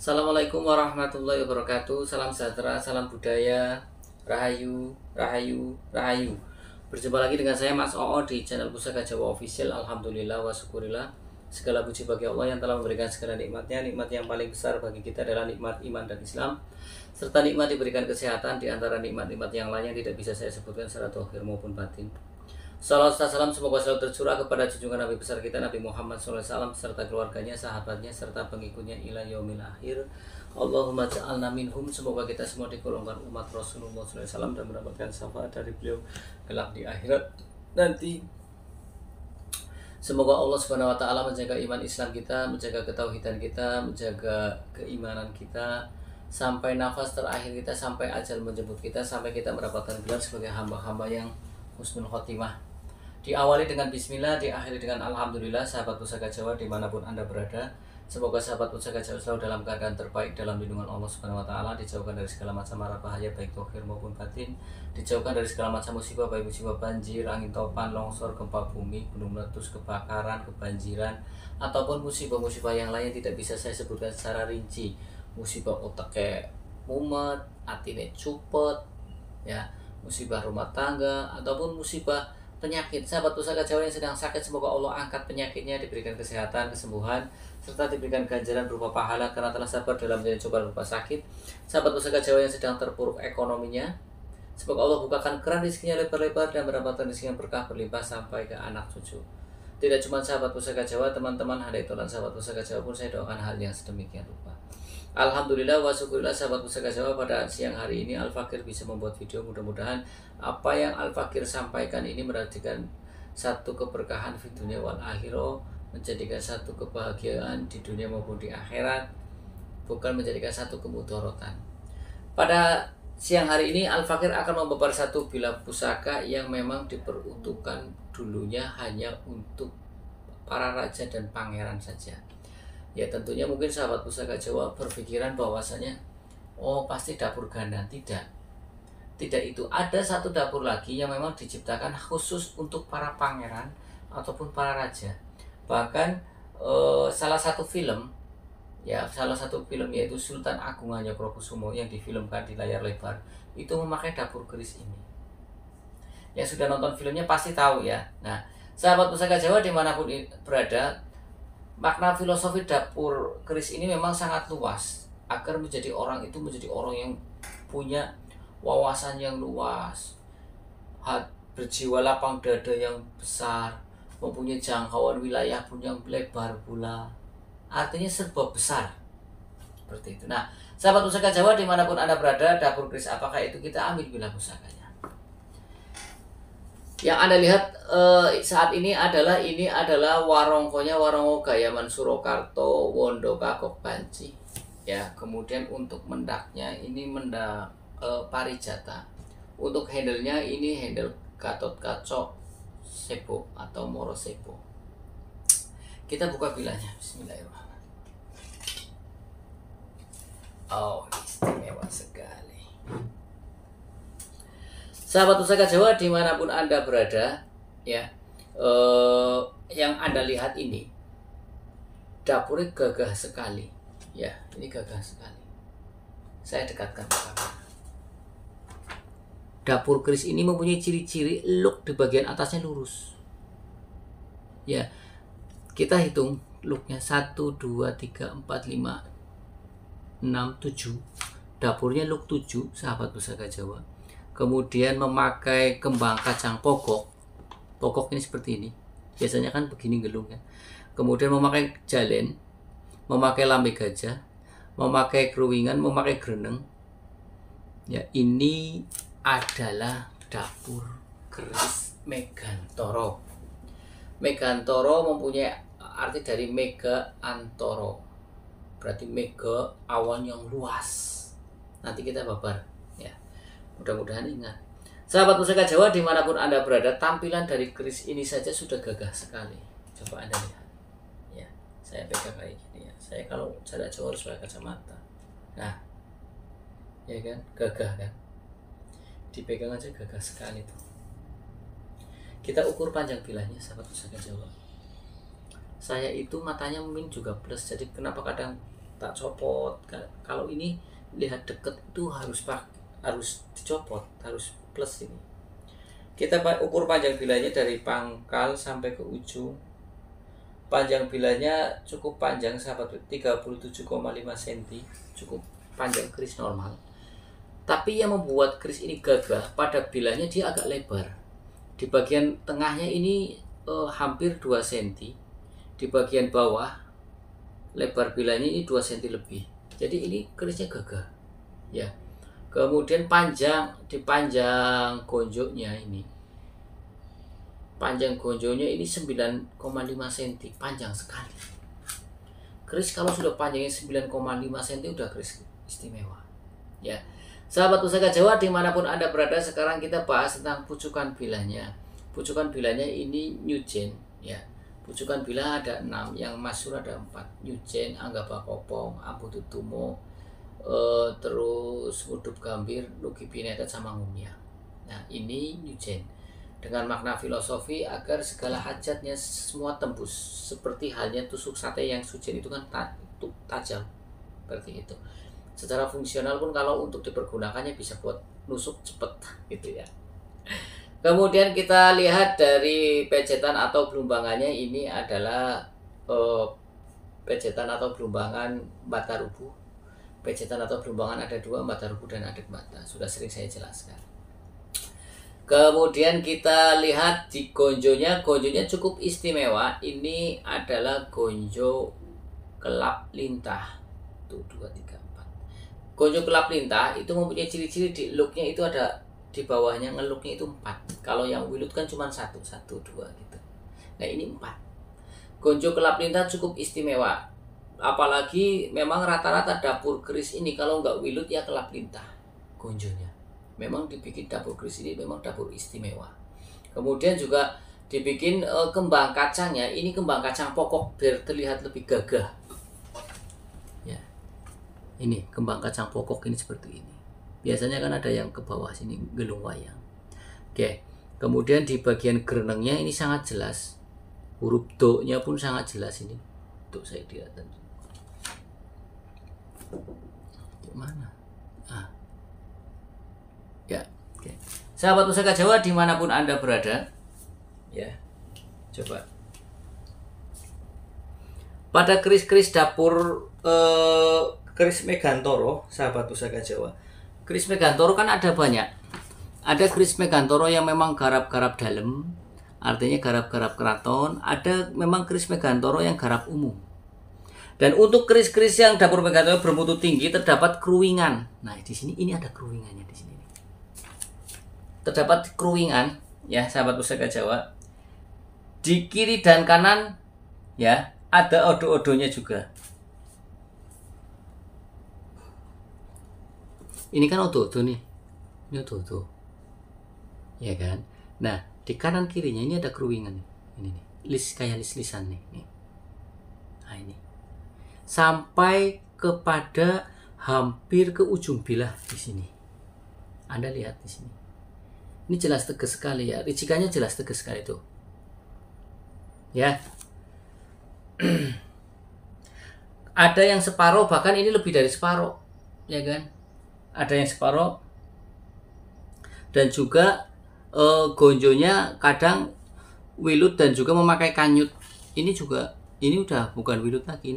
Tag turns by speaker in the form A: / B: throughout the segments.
A: Assalamualaikum warahmatullahi wabarakatuh. Salam sejahtera, salam budaya, rahayu, rahayu, rahayu. Berjumpa lagi dengan saya Mas Oo di channel Pusaka Jawa Official. Alhamdulillah wa syukurillah. Segala puji bagi Allah yang telah memberikan segala nikmatnya. Nikmat yang paling besar bagi kita adalah nikmat iman dan Islam, serta nikmat diberikan kesehatan di antara nikmat-nikmat yang lain yang tidak bisa saya sebutkan secara zahir maupun batin. Salam salam semoga selalu tercurah kepada junjungan Nabi besar kita Nabi Muhammad SAW serta keluarganya, sahabatnya, serta pengikutnya ila yaumil akhir. Allahumma ja'alna minhum. Semoga kita semua digolongkan umat Rasulullah SAW dan mendapatkan syafaat dari beliau kelak di akhirat nanti. Semoga Allah Subhanahu wa taala menjaga iman Islam kita, menjaga ketauhidan kita, menjaga keimanan kita sampai nafas terakhir kita, sampai ajal menjemput kita, sampai kita mendapatkan gelar sebagai hamba-hamba yang husnul khotimah. Diawali dengan bismillah, diakhiri dengan alhamdulillah. Sahabat Pusaka Jawa dimanapun Anda berada, semoga sahabat Pusaka Jawa selalu dalam keadaan terbaik dalam lindungan Allah Subhanahu wa taala, dijauhkan dari segala macam mara bahaya baik zahir maupun batin, dijauhkan dari segala macam musibah baik musibah banjir, angin topan, longsor, gempa bumi, gunung meletus, kebakaran, kebanjiran, ataupun musibah-musibah yang lain tidak bisa saya sebutkan secara rinci. Musibah otak kayak mumet, atine cupet, ya, musibah rumah tangga, ataupun musibah penyakit. Sahabat Pusaka Jawa yang sedang sakit, semoga Allah angkat penyakitnya, diberikan kesehatan, kesembuhan, serta diberikan ganjaran berupa pahala karena telah sabar dalam menjalani cobaan berupa sakit. Sahabat Pusaka Jawa yang sedang terpuruk ekonominya, semoga Allah bukakan keran rezekinya lebar-lebar dan mendapatkan rezeki yang berkah berlimpah sampai ke anak cucu. Tidak cuma sahabat Pusaka Jawa, teman-teman hadirin sahabat Pusaka Jawa pun saya doakan hal yang sedemikian rupa. Alhamdulillah wa syukurillah sahabat Pusaka Jawa, pada siang hari ini Al-Fakir bisa membuat video. Mudah-mudahan apa yang Al-Fakir sampaikan ini menjadikan satu keberkahan di dunia wal akhirah, menjadikan satu kebahagiaan di dunia maupun di akhirat, bukan menjadikan satu kemudorotan. Pada siang hari ini Al-Fakir akan membabar satu bilah pusaka yang memang diperuntukkan dulunya hanya untuk para raja dan pangeran saja. Ya tentunya mungkin sahabat Pusaka Jawa berpikiran bahwasanya oh pasti dapur ganda. Tidak itu. Ada satu dapur lagi yang memang diciptakan khusus untuk para pangeran ataupun para raja. Bahkan salah satu film yaitu Sultan Agung Hanyokrokusumo yang difilmkan di layar lebar itu memakai dapur keris ini. Yang sudah nonton filmnya pasti tahu ya. Nah, sahabat Pusaka Jawa dimanapun berada, makna filosofi dapur keris ini memang sangat luas agar menjadi orang yang punya wawasan yang luas, berjiwa lapang dada yang besar, mempunyai jangkauan wilayah pun yang lebar pula. Artinya serba besar seperti itu. Nah, sahabat Pusaka Jawa dimanapun Anda berada, dapur keris apakah itu? Kita ambil bilah pusakanya. Yang Anda lihat saat ini adalah warongkonya warongko Gayaman Surakarta Wondo Kakok Banci. Ya, kemudian untuk mendaknya ini mendak parijata. Untuk handle-nya ini handle Gatot Kaca Sebo atau Moro Sebo. Kita buka bilahnya. Bismillahirrahmanirrahim. Oh, istimewa sekali. Sahabat Pusaka Jawa dimanapun Anda berada, ya, yang Anda lihat ini dapurnya gagah sekali, ya, ini gagah sekali. Saya dekatkan ke kamera. Dapur keris ini mempunyai ciri-ciri look di bagian atasnya lurus, ya. Kita hitung looknya 1, 2, 3, 4, 5, 6, 7. Dapurnya look 7, sahabat Pusaka Jawa. Kemudian memakai kembang kacang pokok. Pokok ini seperti ini. Biasanya kan begini gelung ya. Kemudian memakai jalen, memakai lambe gajah, memakai keruwingan, memakai greneng. Ya, ini adalah dapur keris Megantoro. Megantoro mempunyai arti dari Mega Antoro. Berarti mega awan yang luas. Nanti kita babar. Mudah-mudahan ingat. Sahabat Pusaka Jawa dimanapun Anda berada, tampilan dari keris ini saja sudah gagah sekali. Coba Anda lihat. Ya, saya pegang kayak gini ya. Saya kalau jarak jauh harus pakai kacamata. Nah, ya kan, gagah kan. Dipegang aja gagah sekali tuh. Kita ukur panjang bilahnya, sahabat Pusaka Jawa. Saya itu matanya mungkin juga plus, jadi kenapa kadang tak copot. Kalau ini lihat deket itu harus dicopot, harus plus ini. Kita ukur panjang bilanya dari pangkal sampai ke ujung. Panjang bilanya cukup panjang sahabat, 37,5 cm, cukup panjang keris normal. Tapi yang membuat keris ini gagah pada bilanya dia agak lebar. Di bagian tengahnya ini hampir 2 cm. Di bagian bawah lebar bilanya ini 2 cm lebih. Jadi ini kerisnya gagah. Ya. Kemudian di panjang gonjoknya ini. Panjang gonjoknya ini 9,5 cm, panjang sekali. Keris kalau sudah panjangnya 9,5 cm udah keris istimewa. Ya. Sahabat Pusaka Jawa dimanapun Anda berada, sekarang kita bahas tentang pucukan bilanya. Pucukan bilanya ini Nyujen, ya. Pucukan bila ada 6, yang masyhur ada 4. Nyujen, Anggapa Kopong, Ampututumo, terus Udup Gambir, Luki Pinetet sama Ngumya. Nah, ini Nyujen dengan makna filosofi agar segala hajatnya semua tembus, seperti halnya tusuk sate yang sujen itu kan tajam, seperti itu. Secara fungsional pun kalau untuk dipergunakannya bisa buat nusuk cepet gitu ya. Kemudian kita lihat dari pecetan atau belumbangannya, ini adalah pecetan atau belumbangan Mbata Rubuh. Pecetan atau belumbangan ada 2, Mbata Rubuh dan Adat Mbata. Sudah sering saya jelaskan. Kemudian kita lihat di gonjonya. Gonjonya cukup istimewa. Ini adalah gonjo kelap lintah. Tuh 2, 3, 4. Gonjo kelap lintah itu mempunyai ciri-ciri di looknya itu ada di bawahnya, ngeluknya itu 4. Kalau yang wilut kan cuma 1, 2 gitu. Nah ini 4. Gonjo kelap lintah cukup istimewa. Apalagi memang rata-rata dapur keris ini kalau nggak wilut ya kelap lintah gonjonya. Memang dibikin dapur keris ini memang dapur istimewa. Kemudian juga dibikin kembang kacangnya, ini kembang kacang pokok biar terlihat lebih gagah. Ya. Ini kembang kacang pokok ini seperti ini. Biasanya kan ada yang ke bawah sini gelung wayang. Oke. Kemudian di bagian gerenengnya ini sangat jelas. Huruf do-nya pun sangat jelas ini. Tuh saya lihat tadi. Mana? Ya, oke. Sahabat Pusaka Jawa dimanapun Anda berada, ya, coba pada keris-keris dapur keris Megantoro, sahabat Pusaka Jawa. Keris Megantoro kan ada banyak. Ada keris Megantoro yang memang garap-garap dalam, artinya garap-garap keraton. Ada memang keris Megantoro yang garap umum. Dan untuk keris-keris yang dapur Megantoro bermutu tinggi terdapat kruwingan. Nah, di sini ini ada kruwingannya di sini. Terdapat kruwingan, ya sahabat Pusaka Jawa. Di kiri dan kanan, ya ada odo-odonya juga. Ini kan odo-odo nih, ini odo-odo, ya kan. Nah di kanan kirinya ini ada kruwingan, ini nih, kayak lis-lisan nih. Nah ini sampai kepada hampir ke ujung bilah di sini. Anda lihat di sini. Ini jelas tegas sekali ya, ricikannya jelas tegas sekali tuh. Ya. Ada yang separuh, bahkan ini lebih dari separuh, ya kan? Ada yang separuh. Dan juga gonjonya kadang wilut dan juga memakai kanyut. Ini juga, ini udah bukan wilut lagi,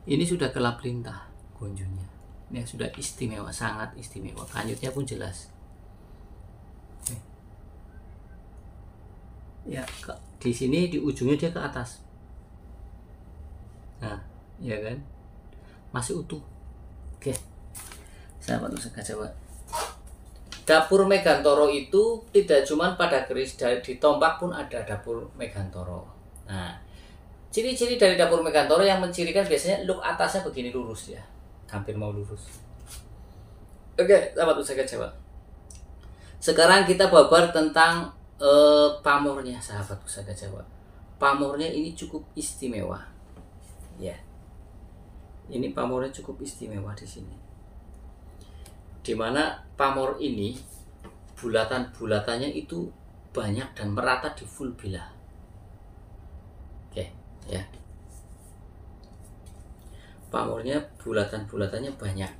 A: ini sudah kelap lintah gonjonya. Ini sudah istimewa, sangat istimewa. Kanyutnya pun jelas. Ya, di sini di ujungnya dia ke atas. Nah, ya kan? Masih utuh. Oke. Sahabat Pusaka Jawa. Dapur Megantoro itu tidak cuma pada keris, di tombak pun ada dapur Megantoro. Nah, ciri-ciri dari dapur Megantoro yang mencirikan biasanya look atasnya begini lurus ya. Hampir mau lurus. Oke, sahabat Pusaka Jawa. Sekarang kita babar tentang pamornya, sahabat Pusaka Jawa. Pamornya ini cukup istimewa. Ya. Ini pamornya cukup istimewa di sini. Dimana pamor ini bulatan-bulatannya itu banyak dan merata di full bilah. Oke, ya. pamornya bulatan-bulatannya banyak.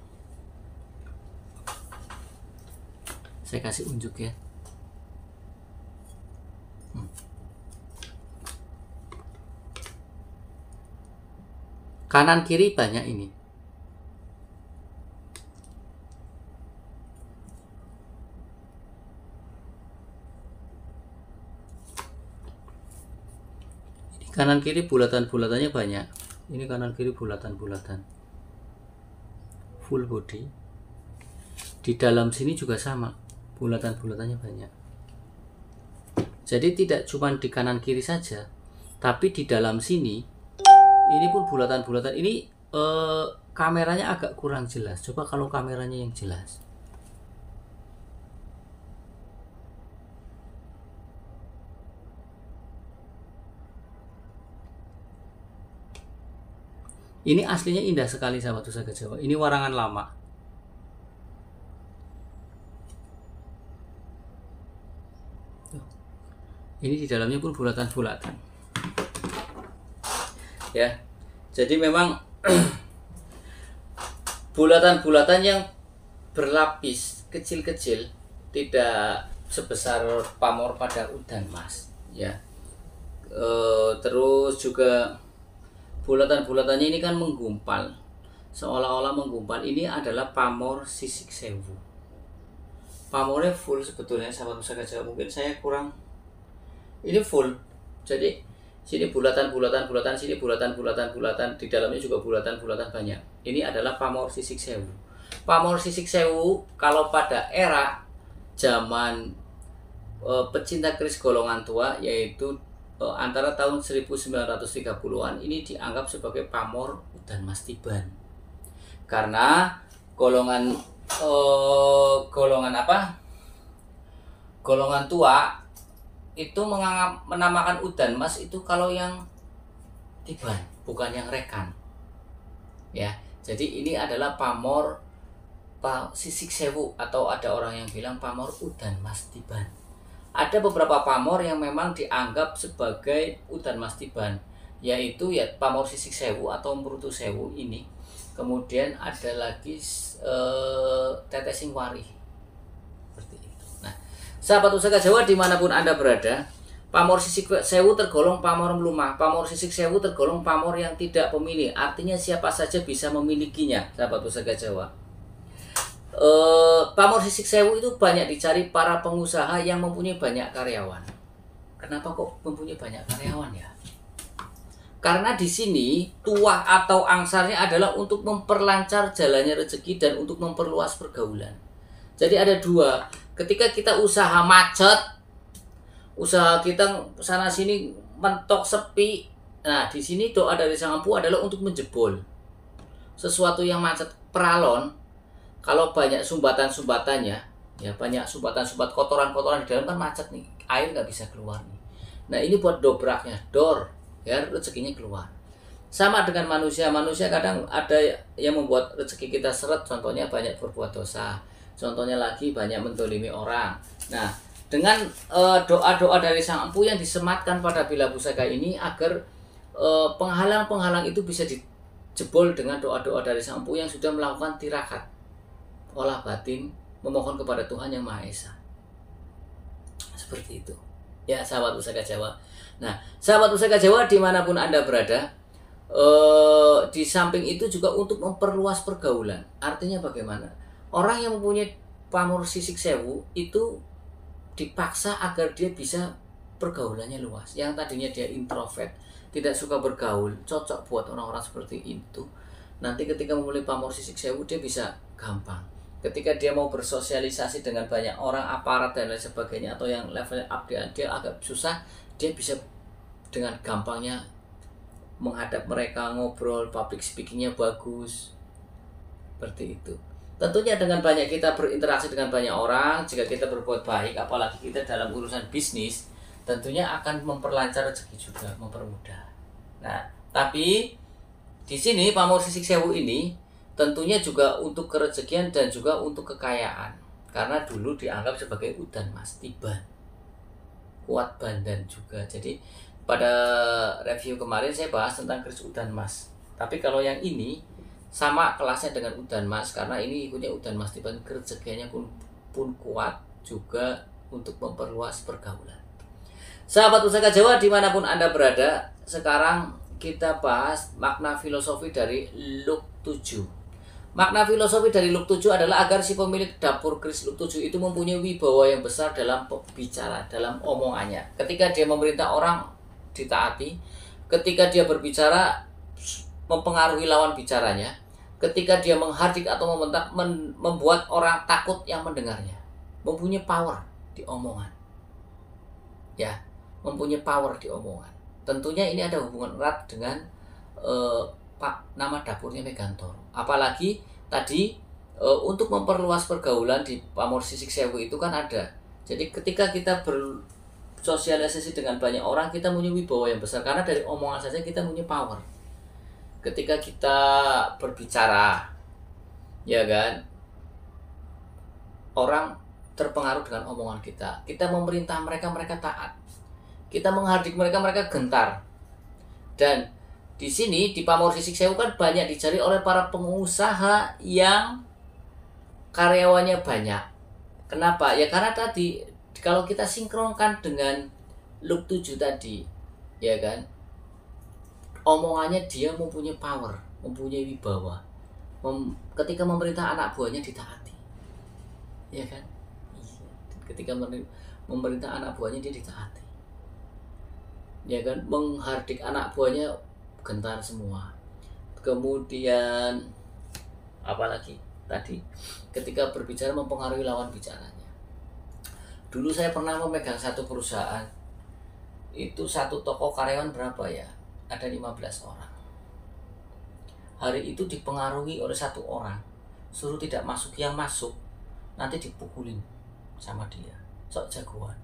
A: Saya kasih unjuk ya. Kanan kiri banyak ini. Kanan kiri bulatan-bulatannya banyak. Ini kanan kiri bulatan-bulatan. Full body. Di dalam sini juga sama. Bulatan-bulatannya banyak. Jadi tidak cuma di kanan kiri saja, tapi di dalam sini ini pun bulatan-bulatan. Ini kameranya agak kurang jelas. Coba kalau kameranya yang jelas. Ini aslinya indah sekali sahabat Pusaka Jawa. Ini warangan lama. Ini di dalamnya pun bulatan-bulatan. Ya. Jadi memang bulatan-bulatan yang berlapis kecil-kecil, tidak sebesar pamor pada udan mas. Ya. Terus juga bulatan-bulatannya ini kan menggumpal, seolah-olah menggumpal. Ini adalah pamor sisik sewu. Pamornya full sebetulnya sahabat Pusaka Jawa. Mungkin saya kurang. Ini full. Jadi sini bulatan-bulatan, sini bulatan-bulatan, di dalamnya juga bulatan-bulatan banyak. Ini adalah pamor sisik sewu. Pamor sisik sewu kalau pada era zaman pecinta keris golongan tua, yaitu antara tahun 1930-an, ini dianggap sebagai pamor udan mas tiban. Karena golongan tua itu menamakan udan mas itu kalau yang tiban, bukan yang rekan. Ya, jadi ini adalah pamor sisik sewu, atau ada orang yang bilang pamor udan mas tiban. Ada beberapa pamor yang memang dianggap sebagai udan mas tiban, yaitu ya pamor sisik sewu atau mrutu sewu ini. Kemudian ada lagi tetesing wari. Seperti itu. Nah, sahabat Pusaka Jawa dimanapun Anda berada, pamor sisik sewu tergolong pamor melumah. Pamor sisik sewu tergolong pamor yang tidak pemilih. Artinya siapa saja bisa memilikinya, sahabat Pusaka Jawa. Pamor sisik sewu itu banyak dicari para pengusaha yang mempunyai banyak karyawan. Kenapa kok mempunyai banyak karyawan ya? Karena di sini tuah atau angsarnya adalah untuk memperlancar jalannya rezeki dan untuk memperluas pergaulan. Jadi ada dua. Ketika kita usaha macet, usaha kita sana sini mentok sepi. Nah, di sini doa dari Sang Empu adalah untuk menjebol sesuatu yang macet. Peralon, kalau banyak sumbatan-sumbatannya, ya banyak sumbatan-sumbat kotoran-kotoran di dalam kan macet nih, air nggak bisa keluar nih. Nah ini buat dobraknya, dor, ya rezekinya keluar. Sama dengan manusia kadang ada yang membuat rezeki kita seret, contohnya banyak berbuat dosa, contohnya lagi banyak mendolimi orang. Nah dengan doa-doa dari Sang Empu yang disematkan pada bila pusaka ini agar penghalang-penghalang itu bisa dijebol dengan doa-doa dari Sang Empu yang sudah melakukan tirakat olah batin, memohon kepada Tuhan Yang Maha Esa. Seperti itu. Ya, sahabat Pusaka Jawa. Nah, sahabat Pusaka Jawa dimanapun Anda berada, di samping itu juga untuk memperluas pergaulan. Artinya bagaimana? Orang yang mempunyai pamor sisik sewu itu dipaksa agar dia bisa pergaulannya luas. Yang tadinya dia introvert, tidak suka bergaul, cocok buat orang-orang seperti itu. Nanti ketika memulai pamor sisik sewu, dia bisa gampang. Ketika dia mau bersosialisasi dengan banyak orang, aparat dan lain sebagainya, atau yang levelnya up dia agak susah, dia bisa dengan gampangnya menghadap mereka, ngobrol, public speakingnya bagus. Seperti itu. Tentunya dengan banyak kita berinteraksi dengan banyak orang, jika kita berbuat baik, apalagi kita dalam urusan bisnis, tentunya akan memperlancar rezeki juga, mempermudah. Nah, tapi di sini pamor sisik sewu ini tentunya juga untuk kerezekian dan juga untuk kekayaan. Karena dulu dianggap sebagai udan mas tiban, kuat bandan juga. Jadi pada review kemarin saya bahas tentang keris udan mas. Tapi kalau yang ini sama kelasnya dengan udan mas, karena ini ikutnya udan mas tiban, rezekinya pun kuat juga untuk memperluas pergaulan. Sahabat Pusaka Jawa dimanapun Anda berada, sekarang kita bahas makna filosofi dari Luk 7. Makna filosofi dari Luk 7 adalah agar si pemilik dapur keris Luk 7 itu mempunyai wibawa yang besar dalam bicara, dalam omongannya. Ketika dia memerintah orang ditaati, ketika dia berbicara mempengaruhi lawan bicaranya, ketika dia menghardik atau membentak, membuat orang takut yang mendengarnya, mempunyai power di omongan. Ya, mempunyai power di omongan. Tentunya ini ada hubungan erat dengan nama dapurnya Megantoro. Apalagi tadi untuk memperluas pergaulan di Pamor Sisik Sewu itu kan ada. Jadi ketika kita bersosialisasi dengan banyak orang, kita punya wibawa yang besar karena dari omongan saja kita punya power. Ketika kita berbicara, ya kan, orang terpengaruh dengan omongan kita. Kita memerintah mereka, mereka taat. Kita menghardik mereka, mereka gentar. Dan di sini di Pamor Sisik Sewu kan banyak dicari oleh para pengusaha yang karyawannya banyak. Kenapa? Ya karena tadi kalau kita sinkronkan dengan Luk 7 tadi, ya kan, omongannya dia mempunyai power, mempunyai wibawa. Ketika memerintah anak buahnya ditaati, ya kan? Ketika memerintah anak buahnya dia ditaati, ya kan? Menghardik anak buahnya gentar semua. Kemudian apalagi tadi ketika berbicara mempengaruhi lawan bicaranya. Dulu saya pernah memegang satu perusahaan, itu satu toko karyawan berapa ya, ada 15 orang. Hari itu dipengaruhi oleh satu orang, suruh tidak masuk, yang masuk nanti dipukulin sama dia, sok jagoan.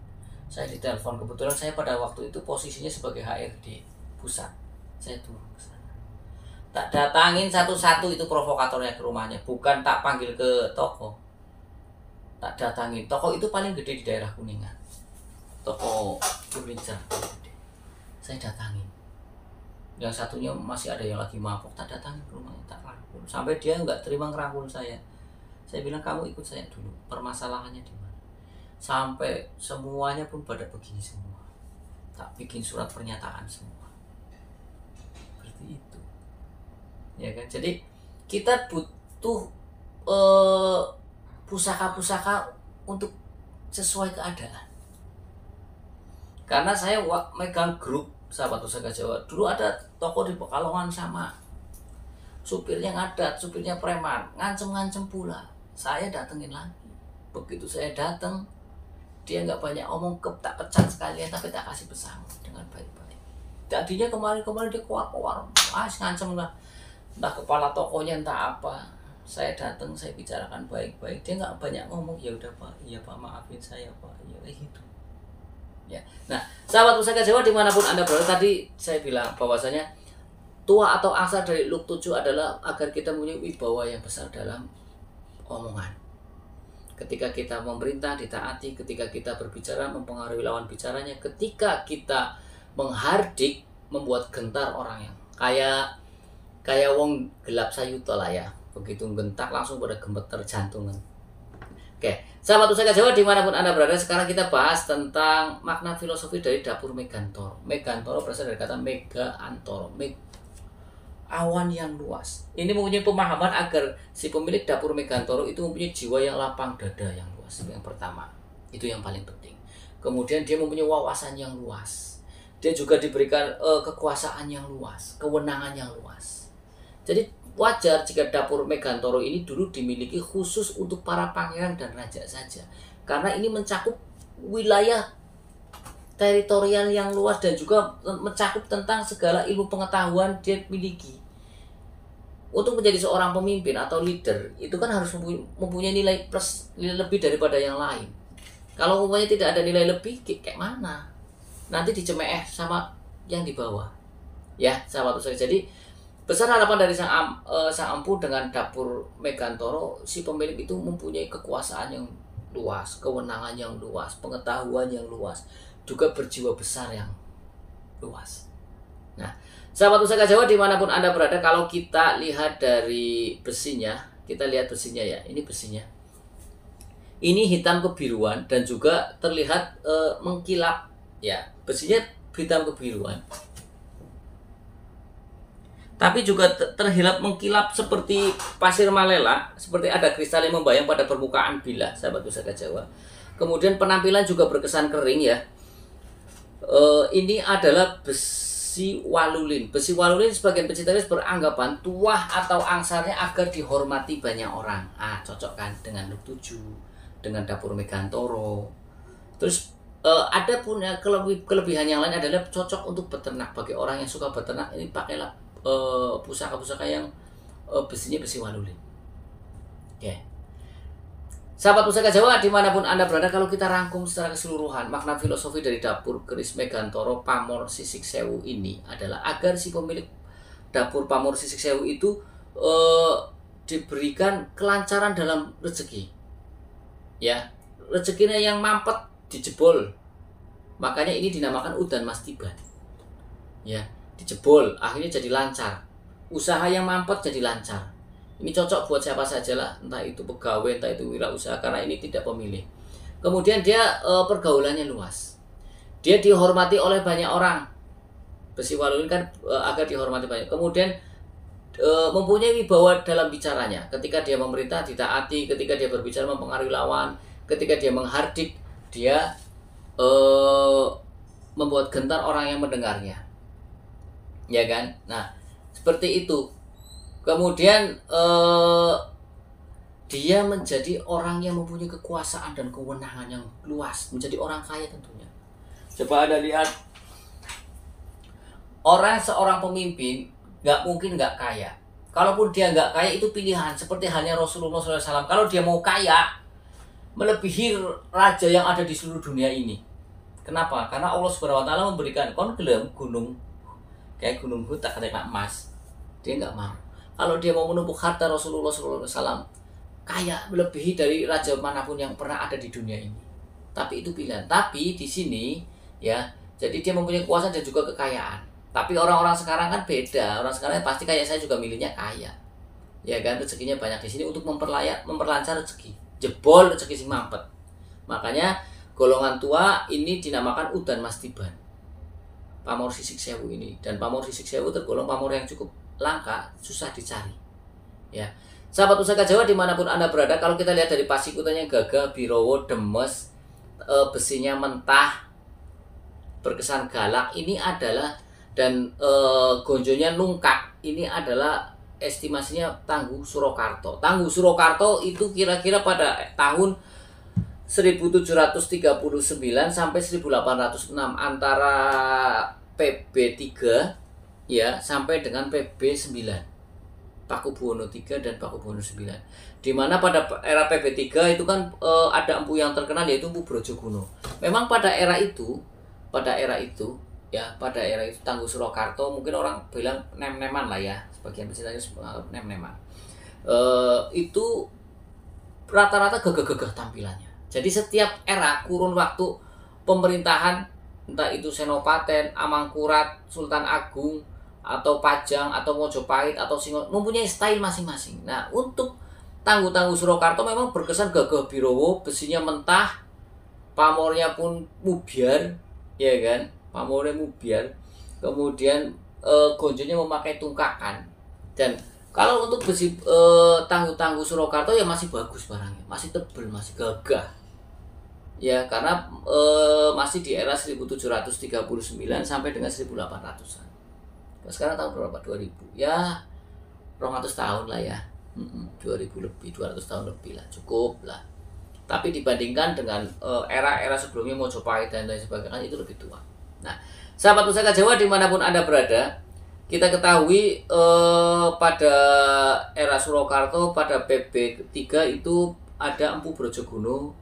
A: Saya ditelepon, kebetulan saya pada waktu itu posisinya sebagai HRD pusat. Saya turun ke sana, tak datangin satu-satu itu provokatornya ke rumahnya, bukan tak panggil ke toko, tak datangin. Toko itu paling gede di daerah Kuningan, toko furniture gede. Saya datangin, yang satunya masih ada yang lagi mabuk, tak datangin ke rumahnya, tak rangkul sampai dia nggak terima ngerangkul saya. Saya bilang kamu ikut saya dulu, permasalahannya di mana, sampai semuanya pun pada begini semua, tak bikin surat pernyataan semua. Itu ya kan, jadi kita butuh pusaka-pusaka untuk sesuai keadaan. Karena saya megang grup Sahabat Pusaka Jawa, dulu ada toko di Pekalongan sama supirnya ngadat, supirnya preman, ngancem-ngancem pula. Saya datengin lagi. Begitu saya datang, dia nggak banyak omong, tak pecat sekalian, tapi tak kasih pesangon dengan baik-baik. Tadinya kemarin dia keluar-keluar, ngancem lah, entah kepala tokonya entah apa. Saya datang, saya bicarakan baik-baik, dia nggak banyak ngomong. Ya udah Pak, iya Pak, maafin saya Pak, ya kayak gitu. Ya, nah Sahabat Pusaka Jawa dimanapun Anda berada, tadi saya bilang bahwasanya tua atau asal dari Luk 7 adalah agar kita punya wibawa yang besar dalam omongan. Ketika kita memerintah ditaati, ketika kita berbicara mempengaruhi lawan bicaranya, ketika kita menghardik membuat gentar orang yang kayak wong gelap sayuta lah ya, begitu gentak langsung pada gemeter jantungan. Oke, Sahabat Pusaka Jawa dimanapun Anda berada, sekarang kita bahas tentang makna filosofi dari dapur Megantoro. Megantoro berasal dari kata mega antoro, awan yang luas. Ini mempunyai pemahaman agar si pemilik dapur Megantoro itu mempunyai jiwa yang lapang dada yang luas. Yang pertama, itu yang paling penting. Kemudian dia mempunyai wawasan yang luas. Dia juga diberikan kekuasaan yang luas, kewenangan yang luas. Jadi wajar jika dapur Megantoro ini dulu dimiliki khusus untuk para pangeran dan raja saja. Karena ini mencakup wilayah teritorial yang luas dan juga mencakup tentang segala ilmu pengetahuan dia miliki. Untuk menjadi seorang pemimpin atau leader itu kan harus mempunyai nilai plus, nilai lebih daripada yang lain. Kalau umpamanya tidak ada nilai lebih, kayak mana? Nanti dicemeh sama yang di bawah. Ya, sahabat Pusaka. Jadi besar harapan dari sang empu dengan dapur Megantoro, si pemilik itu mempunyai kekuasaan yang luas, kewenangan yang luas, pengetahuan yang luas, juga berjiwa besar yang luas. Nah, sahabat pusaka Jawa dimanapun Anda berada, kalau kita lihat dari besinya, kita lihat besinya ya, ini besinya. Ini hitam kebiruan dan juga terlihat mengkilap ya, besinya hitam kebiruan. Tapi juga terlihat mengkilap seperti pasir malela, seperti ada kristal yang membayang pada permukaan bila, sahabat pusaka Jawa. Kemudian penampilan juga berkesan kering ya. Ini adalah besi walulin. Besi walulin sebagian pecinta keris beranggapan tuah atau angsarnya agar dihormati banyak orang. Cocok kan dengan Luk 7, dengan dapur Megantoro. Terus ada punya kelebihan yang lain adalah cocok untuk beternak. Bagi orang yang suka beternak, ini pakailah pusaka-pusaka yang besinya besi walulin. Ya. Sahabat pusaka Jawa dimanapun Anda berada, kalau kita rangkum secara keseluruhan, makna filosofi dari dapur keris Megantoro Pamor Sisik Sewu ini adalah agar si pemilik dapur Pamor Sisik Sewu itu diberikan kelancaran dalam rezeki. Ya, rezekinya yang mampet dijebol. Makanya ini dinamakan udan mas tiban. Ya, dijebol akhirnya jadi lancar. Usaha yang mampet jadi lancar. Ini cocok buat siapa saja lah, entah itu pegawai, entah itu wirausaha, karena ini tidak pemilih. Kemudian dia pergaulannya luas. Dia dihormati oleh banyak orang. Besi walulin kan agar dihormati banyak. Kemudian mempunyai wibawa dalam bicaranya. Ketika dia memerintah ditaati, ketika dia berbicara mempengaruhi lawan, ketika dia menghardik, dia membuat gentar orang yang mendengarnya. Ya kan? Nah, seperti itu. Kemudian dia menjadi orang yang mempunyai kekuasaan dan kewenangan yang luas, menjadi orang kaya tentunya. Coba Anda lihat, seorang pemimpin nggak mungkin nggak kaya. Kalaupun dia nggak kaya itu pilihan, seperti halnya Rasulullah SAW. Kalau dia mau kaya, melebihi raja yang ada di seluruh dunia ini. Kenapa? Karena Allah SWT memberikan gunung, kayak gunung Hud tak kena emas, dia nggak mau. Kalau dia mau menumpuk harta Rasulullah SAW, kaya melebihi dari raja manapun yang pernah ada di dunia ini. Tapi itu pilihan. Tapi di sini ya, jadi dia mempunyai kekuasaan dan juga kekayaan. Tapi orang-orang sekarang kan beda. Orang sekarang pasti kayak saya juga milihnya kaya. Ya kan, rezekinya banyak di sini untuk memperlancar rezeki. Jebol rezeki si mampet. Makanya golongan tua ini dinamakan udan mas tiban. Pamor Sisik Sewu ini, dan Pamor Sisik Sewu tergolong pamor yang cukup langka, susah dicari. Ya, sahabat pusaka Jawa dimanapun Anda berada, kalau kita lihat dari pasikutannya gagah, birowo, demes, besinya mentah, berkesan galak, ini adalah, dan gonjonya nungkak, ini adalah estimasinya Tangguh Surakarta. Tangguh Surakarta itu kira-kira pada tahun 1739 sampai 1806, antara PB3 ya sampai dengan PB9, Pakubuwono III dan Pakubuwono IX. Di mana pada era PB3 itu kan ada empu yang terkenal, yaitu Empu Brojogono. Memang pada era itu Tangguh Surakarta, mungkin orang bilang nem-neman lah ya, sebagian pecinta menganggap nem-neman. Itu rata-rata gagah-gagah tampilannya. Jadi setiap era kurun waktu pemerintahan, entah itu Senopaten, Amangkurat, Sultan Agung, atau Pajang, atau Mojopahit, atau Singo, mempunyai style masing-masing. Nah, untuk Tangguh Surakarta memang berkesan gagah birowo, besinya mentah, pamornya pun mubiar, ya kan? Pamornya mubiar. Kemudian gonjonya memakai tungkakan. Dan kalau untuk besi Tangguh Surakarta ya masih bagus barangnya, masih tebal, masih gagah. Ya, karena masih di era 1739 sampai dengan 1800-an. Sekarang tahun berapa? 2000. Ya, 200 tahun lah ya. 2000 lebih, 200 tahun lebih lah, cukup lah. Tapi dibandingkan dengan era-era sebelumnya Mojopahit dan lain sebagainya, itu lebih tua. Nah, sahabat pusaka Jawa dimanapun Anda berada, kita ketahui pada era Surakarta, pada PB3 itu ada Empu Brojogono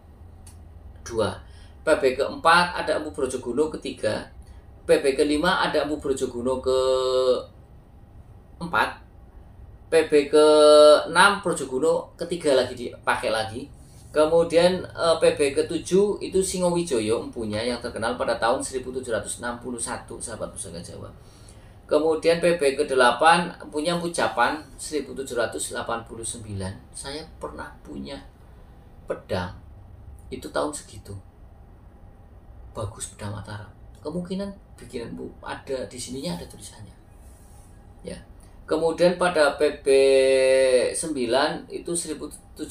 A: 2. PB keempat ada Empu Brojogono ketiga. PB kelima ada Empu Brojogono keempat. PB ke-6 Brojogono ketiga lagi dipakai lagi. Kemudian PB ke-7 itu Singowijoyo empunya yang terkenal pada tahun 1761, sahabat pusaka Jawa. Kemudian PB ke-8 punya ucapan 1789. Saya pernah punya pedang itu tahun segitu. Bagus pedang Mataram. Kemungkinan bikinan Bu ada di sininya ada tulisannya. Ya. Kemudian pada PB 9 itu 1790.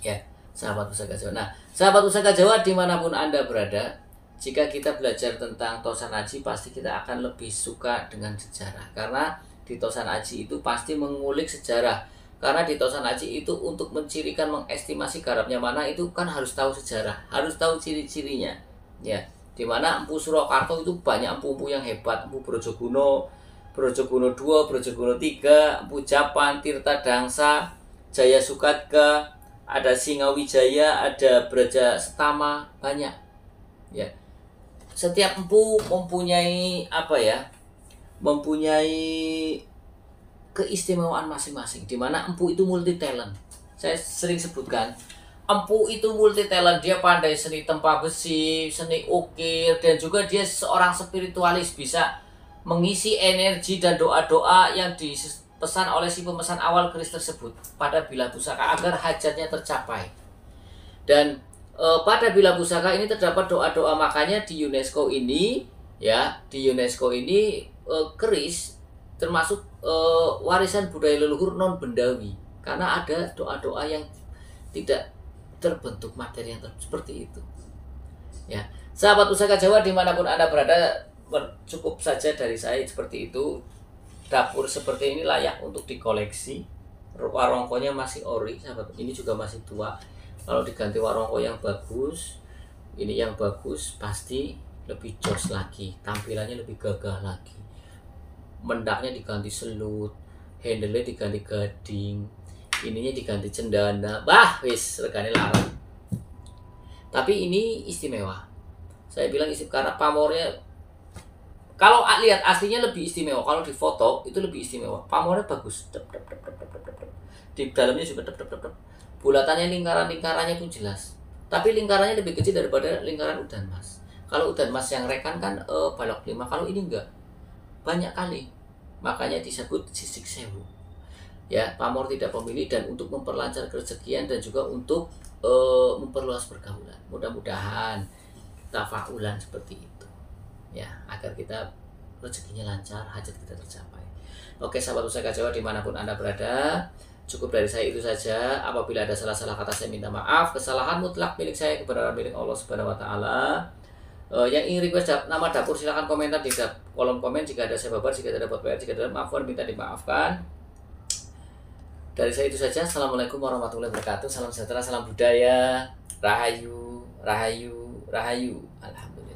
A: Ya, sahabat Pusaka Jawa. Nah, sahabat Pusaka Jawa dimanapun Anda berada, jika kita belajar tentang Tosan Aji, pasti kita akan lebih suka dengan sejarah. Karena di Tosan Aji itu pasti mengulik sejarah. Karena di Tosan Aji itu untuk mencirikan, mengestimasi garapnya mana itu kan harus tahu sejarah, harus tahu ciri-cirinya. Ya, dimana Empu Surakarta itu banyak empu-empu yang hebat, Empu Brojogono, Brojogono II, Brojogono III, Empu Japan, Tirta Dangsa, Jaya Sukatka, ada Singawijaya, ada Braja Setama, banyak. Ya, setiap empu mempunyai apa ya? Mempunyai keistimewaan masing-masing. Di mana empu itu multi talent. Saya sering sebutkan, empu itu multi talent. Dia pandai seni tempa besi, seni ukir, dan juga dia seorang spiritualis, bisa mengisi energi dan doa-doa yang dipesan oleh si pemesan awal keris tersebut pada Bila Pusaka agar hajatnya tercapai. Dan pada Bila Pusaka ini terdapat doa-doa, makanya di UNESCO ini ya, di UNESCO ini keris termasuk warisan budaya leluhur non bendawi karena ada doa-doa yang tidak terbentuk materi yang seperti itu. Ya, sahabat Pusaka Jawa dimanapun Anda berada, cukup saja dari saya seperti itu. Dapur seperti ini layak untuk dikoleksi. Warongkonya masih ori, sahabat. Ini juga masih tua. Kalau diganti warongko yang bagus, ini yang bagus, pasti lebih jos lagi, tampilannya lebih gagah lagi. Mendaknya diganti selut, handle-nya diganti gading, ininya diganti cendana. Bah, wis regane larang. Tapi ini istimewa. Saya bilang istimewa karena pamornya, kalau lihat aslinya lebih istimewa, kalau di foto itu lebih istimewa. Pamornya bagus. Di dalamnya juga bulatannya, lingkarannya pun jelas. Tapi lingkarannya lebih kecil daripada lingkaran udan mas. Kalau udan mas yang rekan kan balok 5, kalau ini enggak. Banyak kali. Makanya disebut sisik sewu. Ya, pamor tidak pemilik dan untuk memperlancar kerezekian dan juga untuk memperluas pergaulan. Mudah-mudahan tafaulan seperti itu. Ya, agar kita rezekinya lancar, hajat kita tercapai. Oke, sahabat Pusaka Jawa dimanapun Anda berada, cukup dari saya itu saja. Apabila ada salah-salah kata, saya minta maaf. Kesalahan mutlak milik saya, kebenaran milik Allah Subhanahu wa Ta'ala. Yang ingin request nama dapur silahkan komentar di kolom komen. Jika ada saya babar, jika ada dapat PR, jika ada maafkan minta dimaafkan. Dari saya itu saja. Assalamualaikum warahmatullahi wabarakatuh. Salam sejahtera, salam budaya. Rahayu, rahayu, rahayu. Alhamdulillah.